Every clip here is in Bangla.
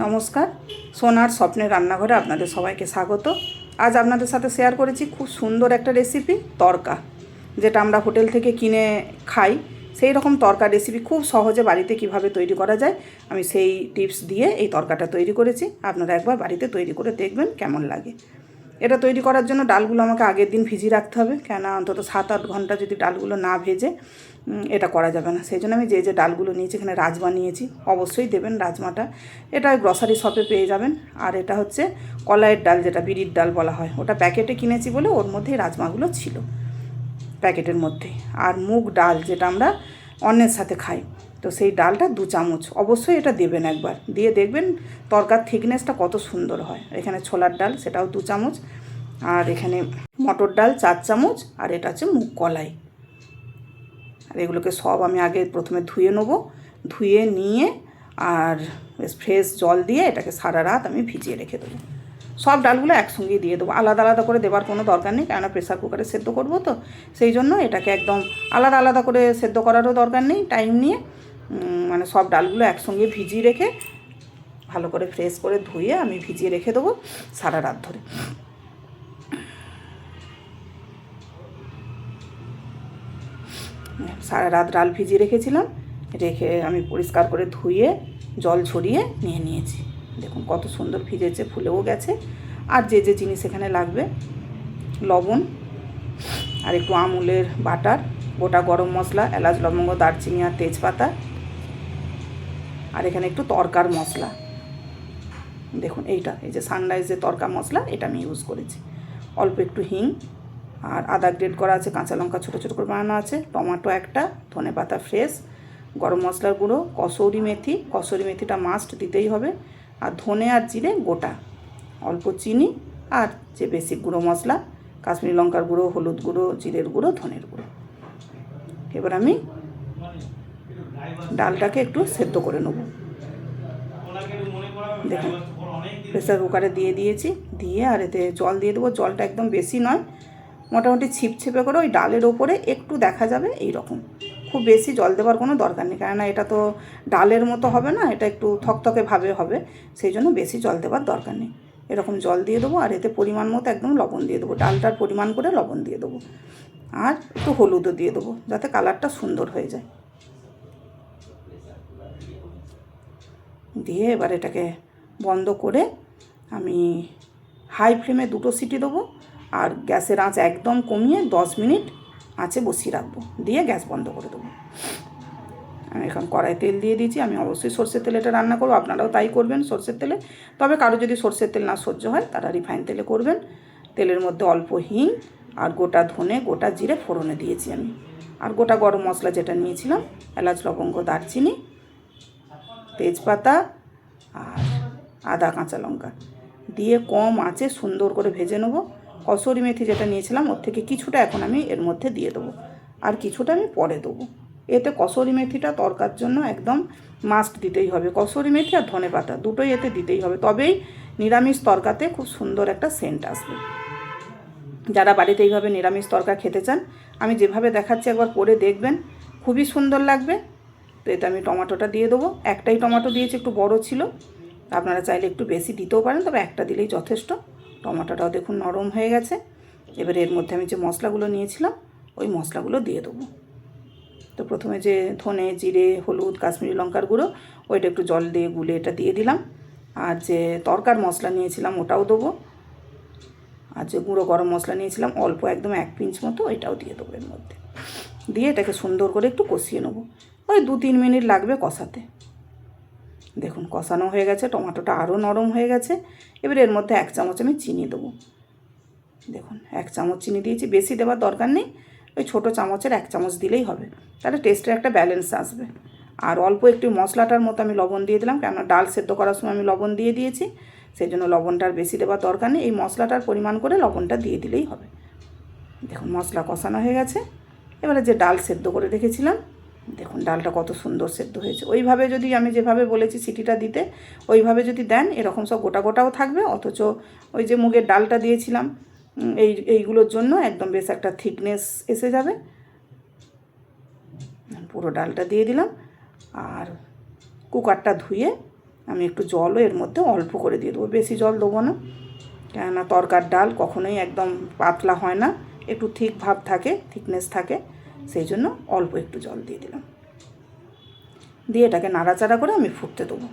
নমস্কার, সোনার স্বপ্নের রান্নাঘরে আপনাদের সবাইকে স্বাগত। আজ আপনাদের সাথে শেয়ার করেছি খুব সুন্দর একটা রেসিপি, তড়কা, যেটা আমরা হোটেল থেকে কিনে খাই। সেই রকম তড়কা রেসিপি খুব সহজে বাড়িতে কিভাবে তৈরি করা যায়, আমি সেই টিপস দিয়ে এই তড়কাটা তৈরি করেছি। আপনারা একবার বাড়িতে তৈরি করে দেখবেন কেমন লাগে। এটা তৈরি করার জন্য ডালগুলো আমাকে আগের দিন ভিজিয়ে রাখতে হবে, কেন অন্তত 7-8 ঘন্টা যদি ডালগুলো না ভেজে এটা করা যাবে না। সেই জন্য আমি যে ডালগুলো নিয়েছি, এখানে রাজমা নিয়েছি, অবশ্যই দেবেন রাজমাটা। এটা গ্রসারি শপে পেয়ে যাবেন। আর এটা হচ্ছে কলাইয়ের ডাল, যেটা বিড়ির ডাল বলা হয়, ওটা প্যাকেটে কিনেছি বলে ওর মধ্যেই রাজমাগুলো ছিল প্যাকেটের মধ্যেই। আর মুগ ডাল, যেটা আমরা অন্নের সাথে খাই, তো সেই ডালটা 2 চামচ অবশ্যই এটা দেবেন। একবার দিয়ে দেখবেন তরকার থিকনেসটা কত সুন্দর হয়। এখানে ছোলার ডাল, সেটাও 2 চামচ। আর এখানে মটর ডাল 4 চামচ। আর এটা হচ্ছে মুগ কলাই। আর এগুলোকে সব আমি আগে প্রথমে ধুয়ে নেবো। ধুয়ে নিয়ে আর ফ্রেশ জল দিয়ে এটাকে সারা রাত আমি ভিজিয়ে রেখে দেবো। সব ডালগুলো একসঙ্গেই দিয়ে দেবো, আলাদা আলাদা করে দেওয়ার কোনো দরকার নেই, কেননা প্রেসার কুকারে সেদ্ধ করবো, তো সেই জন্য এটাকে একদম আলাদা আলাদা করে সেদ্ধ করারও দরকার নেই। টাইম নিয়ে মানে সব ডালগুলো একসঙ্গে ভিজিয়ে রেখে ভালো করে ফ্রেশ করে ধুয়ে আমি ভিজিয়ে রেখে দেবো সারা রাত ধরে। সারা রাত ডাল ভিজিয়ে রেখেছিলাম, রেখে আমি পরিষ্কার করে ধুয়ে জল ছড়িয়ে নিয়েছি। দেখুন কত সুন্দর ভিজেছে, ফুলেও গেছে। আর যে জিনিস এখানে লাগবে, লবণ, আর একটু আমুলের বাটার, গোটা গরম মশলা, এলাচ, লবঙ্গ, দারচিনি আর তেজপাতা, আর এখানে একটু তড়কার মশলা। দেখুন এই যে সানরাইজের তড়কা মশলা, এটা আমি ইউজ করেছি। অল্প একটু হিং, আর আদা গ্রেট করা আছে, কাঁচা লঙ্কা ছোটো ছোটো করে বানানো আছে, টমেটো একটা, ধনেপাতা ফ্রেশ, গরম মশলার গুঁড়ো, কসুরি মেথিটা মাস্ট দিতেই হবে, আর ধনে আর জিরে গোটা, অল্প চিনি, আর যে বেসিক গুঁড়ো মশলা, কাশ্মীরি লঙ্কার গুঁড়ো, হলুদ গুঁড়ো, জিরের গুঁড়ো, ধনের গুঁড়ো। এবার আমি ডালটাকে একটু সেদ্ধ করে নেব। দেখুন প্রেসার কুকারে দিয়ে দিয়েছি, দিয়ে আর এতে জল দিয়ে দেবো। জলটা একদম বেশি নয়, মোটামুটি ছিপছিপে করে ওই ডালের ওপরে একটু দেখা যাবে এই রকম। খুব বেশি জল দেওয়ার কোনো দরকার নেই, কেননা এটা তো ডালের মতো হবে না, এটা একটু থকথকে ভাবে হবে, সেই জন্য বেশি জল দেওয়ার দরকার নেই। এরকম জল দিয়ে দেবো, আর এতে পরিমাণ মতো একদম লবণ দিয়ে দেবো, ডালটার পরিমাণ করে লবণ দিয়ে দেবো, আর একটু হলুদও দিয়ে দেবো, যাতে কালারটা সুন্দর হয়ে যায়। দিয়ে এবার এটাকে বন্ধ করে আমি হাই ফ্লেমে 2টো সিটি দেবো, আর গ্যাসের আঁচ একদম কমিয়ে 10 মিনিট আঁচে বসিয়ে রাখবো, দিয়ে গ্যাস বন্ধ করে দেবো। আমি এখন কড়াই তেল দিয়ে দিয়েছি। আমি অবশ্যই সরষের তেলে এটা রান্না করবো, আপনারাও তাই করবেন সরষের তেলে। তবে কারো যদি সরষের তেল না সহ্য হয়, তারা রিফাইন তেলে করবেন। তেলের মধ্যে অল্প হিং আর গোটা ধনে, গোটা জিরে ফোড়নে দিয়েছি আমি, আর গোটা গরম মশলা যেটা নিয়েছিলাম, এলাচ, লবঙ্গ, দারচিনি, তেজপাতা, আর আদা, কাঁচা লঙ্কা দিয়ে কম আঁচে সুন্দর করে ভেজে নেবো। কসুরি মেথি যেটা নিয়েছিলাম, ওর থেকে কিছুটা এখন আমি এর মধ্যে দিয়ে দেবো, আর কিছুটা আমি পরে দেবো। এতে কসুরি মেথিটা তরকার জন্য একদম মাস্ট দিতেই হবে। কসুরি মেথি আর ধনেপাতা দুটোই এতে দিতেই হবে, তবেই নিরামিষ তরকাতে খুব সুন্দর একটা সেন্ট আসবে। যারা বাড়িতে এইভাবে নিরামিষ তরকা খেতে চান, আমি যেভাবে দেখাচ্ছি একবার করে দেখবেন, খুবই সুন্দর লাগবে। তো এতে আমি টমেটোটা দিয়ে দেবো। একটাই টমেটো দিয়েছি, একটু বড় ছিল, আপনারা চাইলে একটু বেশি দিতেও পারেন, তবে একটা দিলেই যথেষ্ট। টমেটোটাও দেখুন নরম হয়ে গেছে। এবার এর মধ্যে আমি যে মশলাগুলো নিয়েছিলাম, ওই মশলাগুলো দিয়ে দেবো। তো প্রথমে যে ধনে, জিরে, হলুদ, কাশ্মীরি লঙ্কার গুঁড়ো, ওইটা একটু জল দিয়ে গুলে এটা দিয়ে দিলাম। আর যে তরকার মশলা নিয়েছিলাম ওটাও দেবো, আর যে গুঁড়ো গরম মশলা নিয়েছিলাম অল্প একদম 1 পিঞ্চ মতো, ওইটাও দিয়ে দেবো এর মধ্যে। দিয়ে এটাকে সুন্দর করে একটু কষিয়ে নেবো, ওই 2-3 মিনিট লাগবে কষাতে। দেখুন কষানো হয়ে গেছে, টমেটোটা আরও নরম হয়ে গেছে। এবার এর মধ্যে 1 চামচ আমি চিনি দেবো। দেখুন 1 চামচ চিনি দিয়েছি, বেশি দেওয়ার দরকার নেই, ওই ছোটো চামচের 1 চামচ দিলেই হবে, তাহলে টেস্টের একটা ব্যালেন্স আসবে। আর অল্প একটু মশলাটার মতো আমি লবণ দিয়ে দিলাম, কেননা ডাল সেদ্ধ করার সময় আমি লবণ দিয়ে দিয়েছি, সেই জন্য লবণটা আর বেশি দেওয়ার দরকার নেই, এই মশলাটার পরিমাণ করে লবণটা দিয়ে দিলেই হবে। দেখুন মশলা কষানো হয়ে গেছে। এবারে যে ডাল সেদ্ধ করে রেখেছিলাম, দেখুন ডালটা কত সুন্দর সেদ্ধ হয়েছে। ওইভাবে যদি আমি যেভাবে বলেছি সিটিটা দিতে, ওইভাবে যদি দেন, এরকম সব গোটা গোটাও থাকবে, অথচ ওই যে মুগের ডালটা দিয়েছিলাম এইগুলোর জন্য একদম বেশ একটা থিকনেস এসে যাবে। পুরো ডালটা দিয়ে দিলাম, আর কুকারটা ধুয়ে আমি একটু জলও এর মধ্যে অল্প করে দিয়ে দেবো, বেশি জল দেবো না, কেননা তরকার ডাল কখনোই একদম পাতলা হয় না, একটু ঠিক ভাব থাকে, থিকনেস থাকে, সেই জন্য অল্প একটু জল দিয়ে দিলাম। দিয়ে এটাকে নাড়াচাড়া করে আমি ফুটতে দেবো।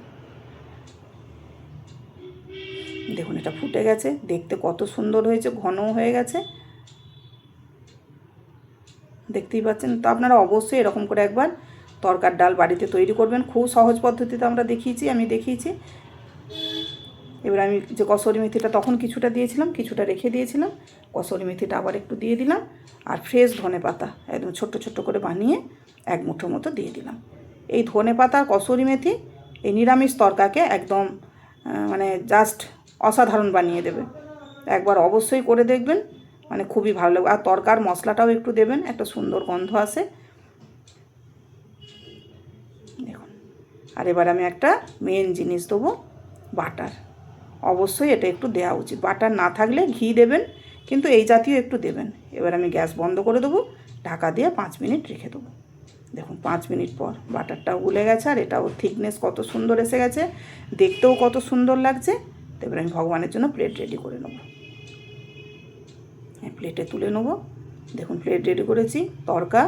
দেখুন এটা ফুটে গেছে, দেখতে কত সুন্দর হয়েছে, ঘনও হয়ে গেছে, দেখতেই পাচ্ছেন। তো আপনারা অবশ্যই এরকম করে একবার তরকার ডাল বাড়িতে তৈরি করবেন, খুব সহজ পদ্ধতিতে আমি দেখিয়েছি। এবার আমি যে কসুরি মেথিটা তখন কিছুটা দিয়েছিলাম, কিছুটা রেখে দিয়েছিলাম, কসুরি মেথিটা আবার একটু দিয়ে দিলাম, আর ফ্রেশ ধনেপাতা একদম ছোট্ট ছোট্ট করে বানিয়ে 1 মুঠো মতো দিয়ে দিলাম। এই ধনেপাতা আর কসুরি মেথি এই নিরামিষ তরকাকে একদম মানে জাস্ট অসাধারণ বানিয়ে দেবে। একবার অবশ্যই করে দেখবেন, মানে খুবই ভালো লাগবে। আর তরকার মশলাটাও একটু দেবেন, একটা সুন্দর গন্ধ আসে। দেখুন, আর এবার আমি একটা মেন জিনিস দেবো, বাটার। অবশ্যই এটা একটু দেওয়া উচিত, বাটার না থাকলে ঘি দেবেন, কিন্তু এই জাতীয় একটু দেবেন। এবার আমি গ্যাস বন্ধ করে দেবো, ঢাকা দিয়ে 5 মিনিট রেখে দেবো। দেখুন 5 মিনিট পর বাটারটাও গুলে গেছে, আর এটাও থিকনেস কত সুন্দর এসে গেছে, দেখতেও কত সুন্দর লাগছে। তো এবার আমি ভগবানের জন্য প্লেট রেডি করে নেবো। হ্যাঁ, প্লেটে তুলে নেবো। দেখুন প্লেট রেডি করেছি তরকা।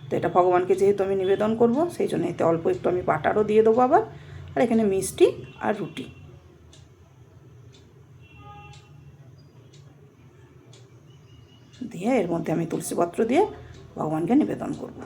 তো এটা ভগবানকে যেহেতু আমি নিবেদন করব, সেই জন্য এতে অল্প একটু আমি বাটারও দিয়ে দেবো আবার। আর এখানে মিষ্টি আর রুটি দিয়ে এর মধ্যে আমি তুলসীপত্র দিয়ে ভগবানকে নিবেদন করব।